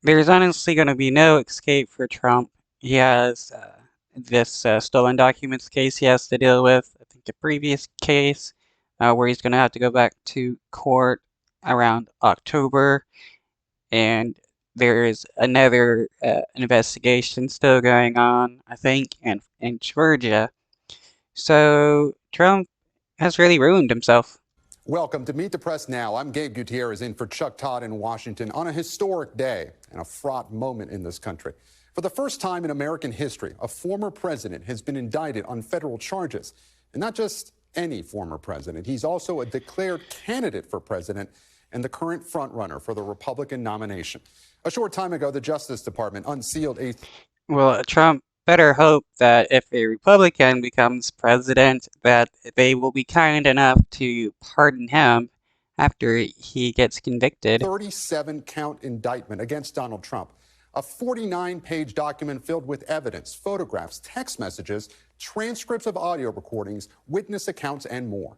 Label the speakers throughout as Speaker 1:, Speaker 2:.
Speaker 1: There's honestly going to be no escape for Trump. He has this stolen documents case he has to deal with. I think the previous case where he's going to have to go back to court around October, and there is another investigation still going on, I think, in Georgia. So Trump has really ruined himself.
Speaker 2: Welcome to Meet the Press Now. I'm Gabe Gutierrez in for Chuck Todd in Washington on a historic day and a fraught moment in this country. For the first time in American history, a former president has been indicted on federal charges. And not just any former president. He's also a declared candidate for president and the current frontrunner for the Republican nomination. A short time ago, the Justice Department unsealed a...
Speaker 1: Well, Trump better hope that if a Republican becomes president, that they will be kind enough to pardon him after he gets convicted.
Speaker 2: 37-count indictment against Donald Trump. A 49-page document filled with evidence, photographs, text messages, transcripts of audio recordings, witness accounts, and more.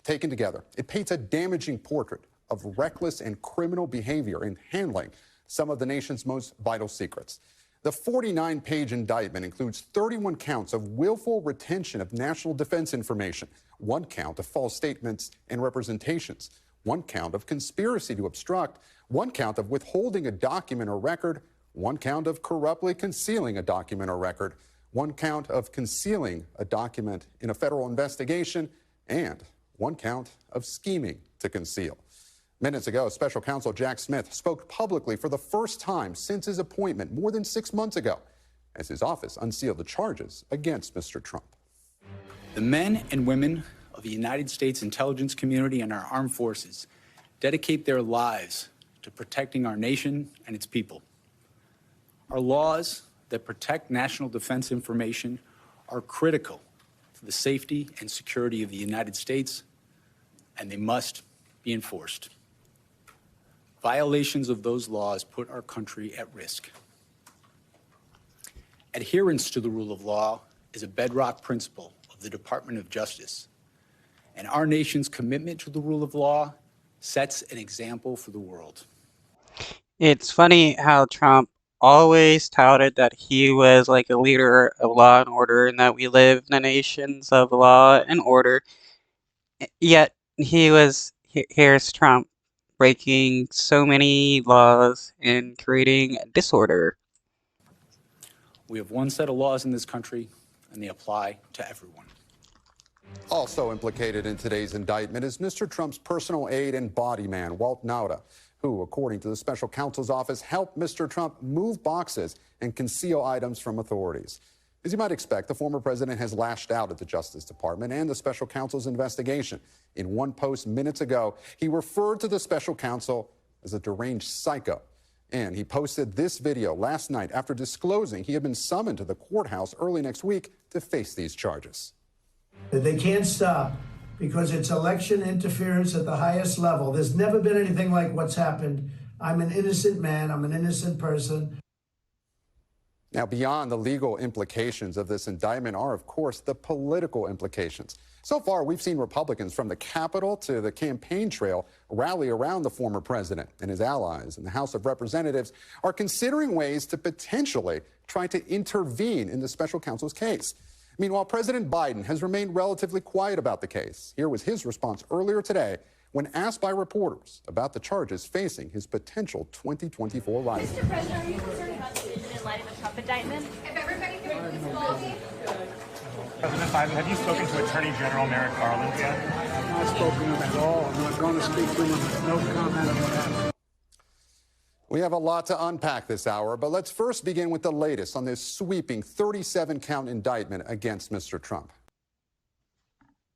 Speaker 2: Taken together, it paints a damaging portrait of reckless and criminal behavior in handling some of the nation's most vital secrets. The 49-page indictment includes 31 counts of willful retention of national defense information, 1 count of false statements and representations, 1 count of conspiracy to obstruct, 1 count of withholding a document or record, 1 count of corruptly concealing a document or record, 1 count of concealing a document in a federal investigation, and 1 count of scheming to conceal. Minutes ago, Special Counsel Jack Smith spoke publicly for the first time since his appointment more than 6 months ago as his office unsealed the charges against Mr. Trump.
Speaker 3: The men and women of the United States intelligence community and our armed forces dedicate their lives to protecting our nation and its people. Our laws that protect national defense information are critical for the safety and security of the United States, and they must be enforced. Violations of those laws put our country at risk. Adherence to the rule of law is a bedrock principle of the Department of Justice, and our nation's commitment to the rule of law sets an example for the world.
Speaker 1: It's funny how Trump always touted that he was like a leader of law and order and that we live in a nations of law and order. Yet here's Trump breaking so many laws and creating disorder.
Speaker 3: We have one set of laws in this country, and they apply to everyone.
Speaker 2: Also implicated in today's indictment is Mr. Trump's personal aide and body man, Walt Nauta, who, according to the special counsel's office, helped Mr. Trump move boxes and conceal items from authorities. As you might expect, the former president has lashed out at the Justice Department and the special counsel's investigation. In one post minutes ago, he referred to the special counsel as a deranged psycho. And he posted this video last night after disclosing he had been summoned to the courthouse early next week to face these charges.
Speaker 4: They can't stop because it's election interference at the highest level. There's never been anything like what's happened. I'm an innocent man. I'm an innocent person.
Speaker 2: Now, beyond the legal implications of this indictment are, of course, the political implications. So far, we've seen Republicans from the Capitol to the campaign trail rally around the former president, and his allies in the House of Representatives are considering ways to potentially try to intervene in the special counsel's case. Meanwhile, President Biden has remained relatively quiet about the case. Here was his response earlier today when asked by reporters about the charges facing his potential 2024 rival.
Speaker 5: Mr. President, are you concerned about the in light of the Trump indictment? If everybody can win this ball game.
Speaker 6: President Biden, have you spoken to Attorney General Merrick Garland yet?
Speaker 7: I've not spoken to him at all. I'm not going to speak to him. No comment on what happened.
Speaker 2: We have a lot to unpack this hour, but let's first begin with the latest on this sweeping 37-count indictment against Mr. Trump.